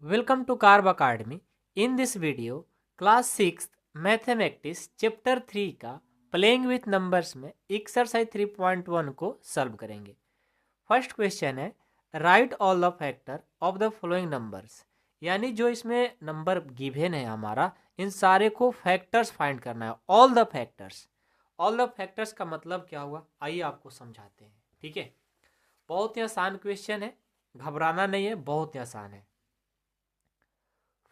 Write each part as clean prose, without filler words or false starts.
Welcome to Carb Academy. In this video, class 6 mathematics chapter 3 का playing with numbers में exercise 3.1 को solve करेंगे। First question है right all the factor of the following numbers, यानी जो इसमें number given है हमारा, इन सारे को फैक्टर्स फाइंड करना है। All the factors, all the factors का मतलब क्या हुआ, आइए आपको समझाते हैं। ठीक है, बहुत ही आसान क्वेश्चन है, घबराना नहीं है, बहुत ही आसान है।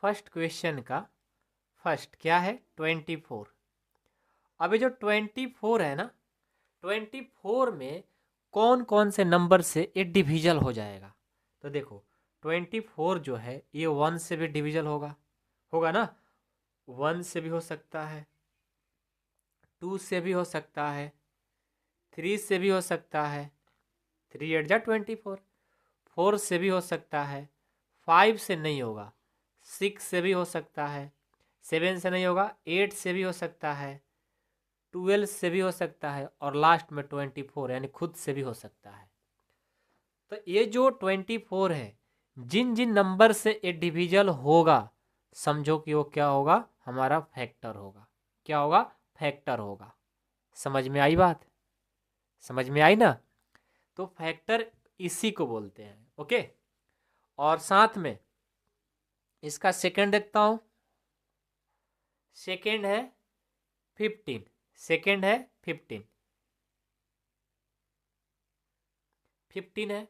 फर्स्ट क्वेश्चन का फर्स्ट क्या है 24। अभी जो 24 है ना, 24 में कौन कौन से नंबर से ये डिविजल हो जाएगा। तो देखो 24 जो है ये 1 से भी डिविजल होगा, होगा ना। 1 से भी हो सकता है, 2 से भी हो सकता है, 3 से भी हो सकता है, 3 8 जा 24। 4 से भी हो सकता है, 5 से नहीं होगा, 6 से भी हो सकता है, 7 से नहीं होगा, 8 से भी हो सकता है, 12 से भी हो सकता है, और लास्ट में 24 यानी खुद से भी हो सकता है। तो ये जो 24 है, जिन जिन नंबर से ये डिविजल होगा, समझो कि वो क्या होगा, हमारा फैक्टर होगा। क्या होगा, फैक्टर होगा। समझ में आई बात, समझ में आई ना। तो फैक्टर इसी को बोलते हैं। ओके, और साथ में इसका सेकंड देखता हूं। सेकंड है 15, सेकंड है 15, 15 है।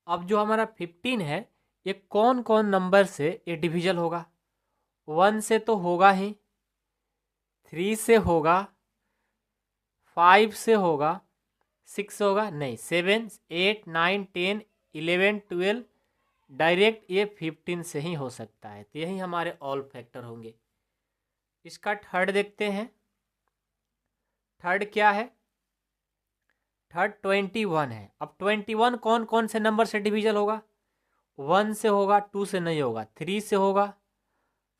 अब जो हमारा 15 है, ये कौन कौन नंबर से ये डिविजल होगा। 1 से तो होगा ही, 3 से होगा, 5 से होगा, 6 होगा नहीं, 7 8 9 10 11 12, डायरेक्ट ये 15 से ही हो सकता है। तो यही हमारे ऑल फैक्टर होंगे। इसका थर्ड देखते हैं। थर्ड क्या है, थर्ड 21 है। अब 21 कौन कौन से नंबर से डिविजल होगा। 1 से होगा, 2 से नहीं होगा, 3 से होगा,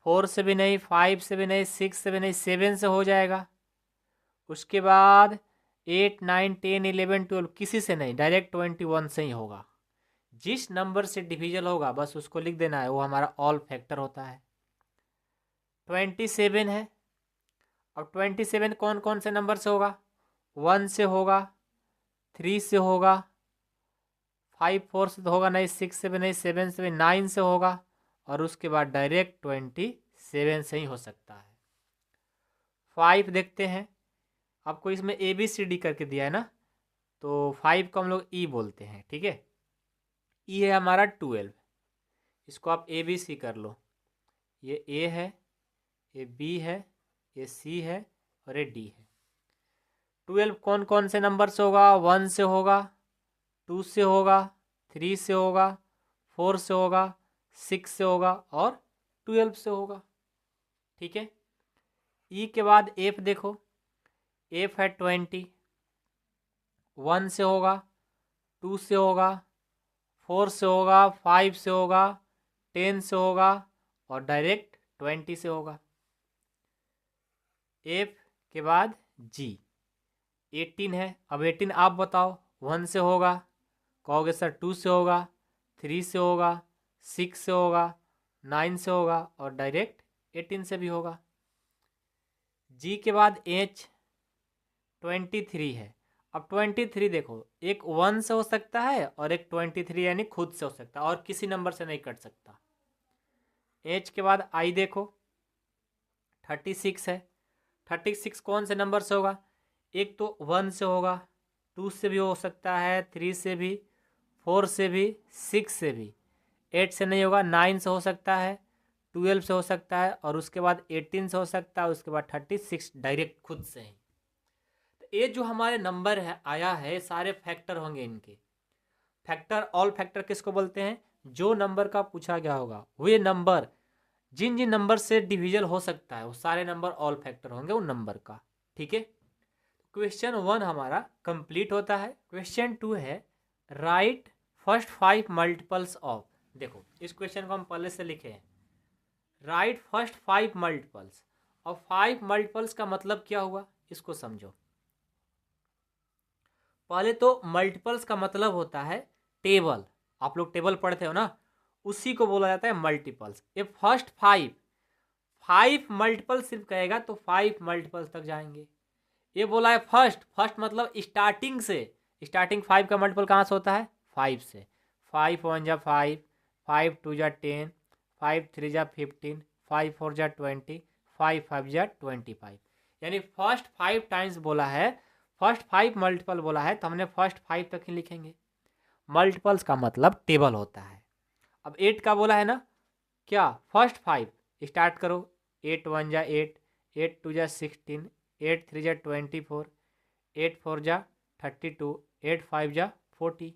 4 से भी नहीं, 5 से भी नहीं, 6 से भी नहीं, 7 से हो जाएगा। उसके बाद 8 9 10 11 12 किसी से नहीं, डायरेक्ट 21 से ही होगा। जिस नंबर से डिविजल होगा बस उसको लिख देना है, वो हमारा ऑल फैक्टर होता है। 27 है। अब 27 कौन कौन से नंबर से होगा। 1 से होगा, 3 से होगा, 5 4 से तो होगा नहीं, 6 से भी नहीं, 7 से भी, 9 से होगा, और उसके बाद डायरेक्ट 27 से ही हो सकता है। 5 देखते हैं। आपको इसमें ABCD करके दिया है ना, तो 5 को हम लोग ई बोलते हैं। ठीक है, ई है हमारा 12, इसको आप ABC कर लो। ये ए है, ये बी है, ये सी है, और ये डी है। 12 कौन कौन से नंबर से होगा। 1 से होगा, 2 से होगा, 3 से होगा, 4 से होगा, 6 से होगा, और 12 से होगा। ठीक है, ई के बाद एफ देखो। एफ है 20, 1 से होगा, 2 से होगा, 4 से होगा, 5 से होगा, 10 से होगा, और डायरेक्ट 20 से होगा। एफ के बाद जी 18 है। अब 18 आप बताओ, 1 से होगा, कहोगे सर 2 से होगा, 3 से होगा, 6 से होगा, 9 से होगा, और डायरेक्ट 18 से भी होगा। जी के बाद एच 23 है। अब 23 देखो, एक 1 से हो सकता है और एक 23 यानी खुद से हो सकता है, और किसी नंबर से नहीं कट सकता। एच के बाद आई देखो 36 है। 36 कौन से नंबर से होगा। एक तो 1 से होगा, 2 से भी हो सकता है, 3 से भी, 4 से भी, 6 से भी, 8 से नहीं होगा, 9 से हो सकता है, 12 से हो सकता है, और उसके बाद 18 से हो सकता है, उसके बाद 36 डायरेक्ट खुद से ही। तो ये जो हमारे नंबर है आया है, सारे फैक्टर होंगे इनके। फैक्टर, ऑल फैक्टर किसको बोलते हैं, जो नंबर का पूछा गया होगा वे नंबर, जिन जिन नंबर से डिविजल हो सकता है वो सारे नंबर ऑल फैक्टर होंगे उन नंबर का। ठीक है, क्वेश्चन 1 हमारा कंप्लीट होता है। क्वेश्चन 2 है राइट फर्स्ट 5 मल्टीपल्स ऑफ। देखो इस क्वेश्चन को हम पहले से लिखे हैं, राइट फर्स्ट 5 मल्टीपल्स। और 5 मल्टीपल्स का मतलब क्या हुआ, इसको समझो। पहले तो मल्टीपल्स का मतलब होता है टेबल, आप लोग टेबल पढ़ते हो ना, उसी को बोला जाता है मल्टीपल्स। ये फर्स्ट फाइव मल्टीपल सिर्फ कहेगा तो 5 मल्टीपल्स तक जाएंगे। ये बोला है फर्स्ट मतलब स्टार्टिंग से, स्टार्टिंग 5 का मल्टीपल कहाँ से होता है 5 से। 5 1 जा 5, 5 2 जा 10, 5 3 जा 15, 5 4 जा 20, 5 5 जा 25। यानी फर्स्ट 5 टाइम्स बोला है, फर्स्ट 5 मल्टीपल बोला है तो हमने फर्स्ट 5 तक ही लिखेंगे। मल्टीपल्स का मतलब टेबल होता है। अब 8 का बोला है ना, क्या फर्स्ट 5 स्टार्ट करो। 8 1 जा 8, 8 2 जा 16, 8 3 जा 24, 8 4 जा 32, 8 5 जा 40।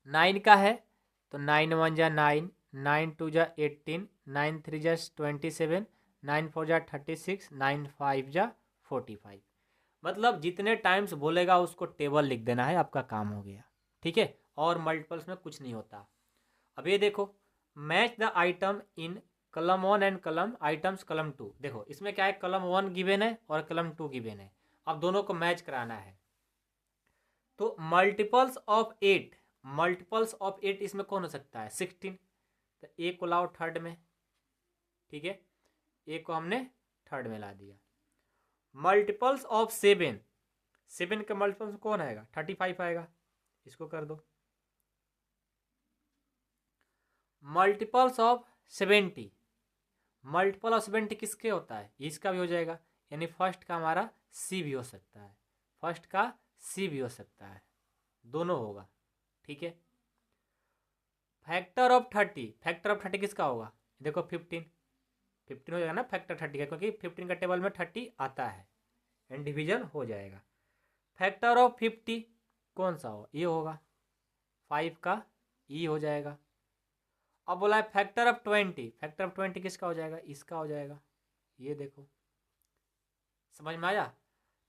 9 का है तो 9 1 जा 9, 9 2 जा 18, 9 3 जा 27, 9 4 जा 36, 9 5 जा 45। मतलब जितने टाइम्स बोलेगा उसको टेबल लिख देना है, आपका काम हो गया। ठीक है, और मल्टीपल्स में कुछ नहीं होता। अब ये देखो, मैच द आइटम इन कलम 1 एंड कलम आइटम्स कलम 2। देखो इसमें क्या है, कलम 1 गिवन है और कलम 2 गिवन है। अब दोनों को मैच कराना है। तो मल्टीपल्स ऑफ 8, मल्टीपल्स ऑफ 8 इसमें कौन हो सकता है 16। तो ए को लाओ थर्ड में, ठीक है, ए को हमने थर्ड में ला दिया। मल्टीपल्स ऑफ 7, 7 का मल्टीपल्स कौन आएगा 35 आएगा, इसको कर दो। मल्टीपल्स ऑफ 70, मल्टीपल ऑफ 70 किसके होता है, इसका भी हो जाएगा। यानी फर्स्ट का हमारा सी भी हो सकता है, फर्स्ट का सी भी हो सकता है, दोनों होगा। ठीक है, फैक्टर ऑफ 30, फैक्टर ऑफ 30 किसका होगा, देखो 15 हो जाएगा ना फैक्टर 30 का, क्योंकि 15 का टेबल में 30 आता है एंड डिवीजन हो जाएगा। फैक्टर ऑफ 50 कौन सा हो, ये होगा, 5 का ई हो जाएगा। अब बोला है फैक्टर ऑफ 20, फैक्टर ऑफ 20 किसका हो जाएगा, इसका हो जाएगा। ये देखो, समझ में आया।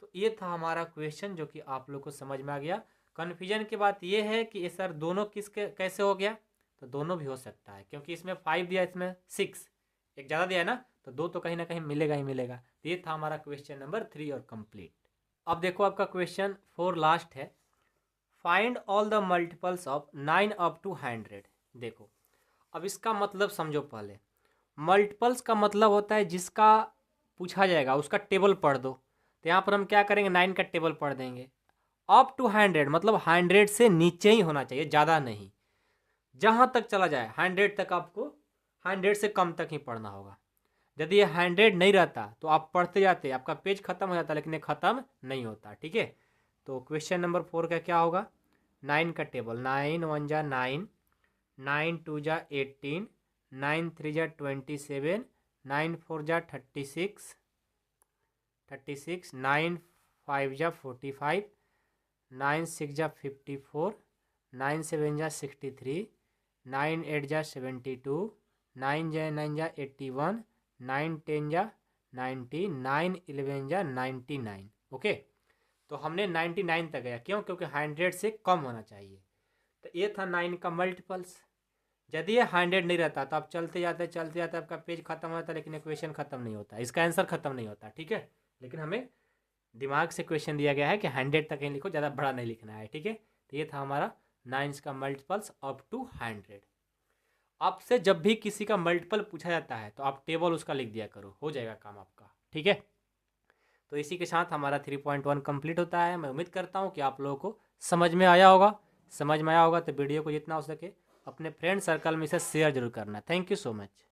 तो ये था हमारा क्वेश्चन जो कि आप लोग को समझ में आ गया। कन्फ्यूजन की बात ये है कि ये सर दोनों किसके कैसे हो गया, तो दोनों भी हो सकता है, क्योंकि इसमें 5 दिया, इसमें 6, एक ज़्यादा दिया है ना, तो 2 तो कहीं ना कहीं मिलेगा ही मिलेगा। तो ये था हमारा क्वेश्चन नंबर 3 और कंप्लीट। अब देखो आपका क्वेश्चन 4 लास्ट है, find all the multiples of 9 up to 100। देखो अब इसका मतलब समझो पहले। मल्टीपल्स का मतलब होता है जिसका पूछा जाएगा उसका टेबल पढ़ दो। तो यहाँ पर हम क्या करेंगे, 9 का टेबल पढ़ देंगे। अप टू 100 मतलब 100 से नीचे ही होना चाहिए, ज़्यादा नहीं। जहाँ तक चला जाए 100 तक, आपको 100 से कम तक ही पढ़ना होगा। यदि ये 100 नहीं रहता तो आप पढ़ते जाते, आपका पेज खत्म हो जाता, लेकिन ये खत्म नहीं होता। ठीक है, तो क्वेश्चन नंबर 4 का क्या होगा, 9 का टेबल, 9 1 जा 9, 9 2 जा 18, 9 3 जा 27, 9 4 जा 36, 9 5 जा 45, 9 6 जा 54, 9 7 जा 63, 9 8 जा 72, 9 जा 9 जा 81, 9 10 जा 90, 9 11 जा 99। ओके, तो हमने 99 तक गया, क्यों, क्योंकि 100 से कम होना चाहिए। तो ये था 9 का मल्टीपल्स। यदि ये 100 नहीं रहता तो आप चलते जाते आपका पेज खत्म हो जाता, लेकिन क्वेश्चन खत्म नहीं होता, इसका आंसर खत्म नहीं होता। ठीक है, लेकिन हमें दिमाग से क्वेश्चन दिया गया है कि 100 तक ही लिखो, ज़्यादा बड़ा नहीं लिखना है। ठीक है, तो ये था हमारा 9 का मल्टीपल्स अप टू 100। आपसे जब भी किसी का मल्टीपल पूछा जाता है तो आप टेबल उसका लिख दिया करो, हो जाएगा काम आपका। ठीक है, तो इसी के साथ हमारा 3.1 कंप्लीट होता है। मैं उम्मीद करता हूँ कि आप लोगों को समझ में आया होगा। समझ में आया होगा तो वीडियो को जितना हो सके अपने फ्रेंड सर्कल में इसे शेयर जरूर करना। Thank you so much.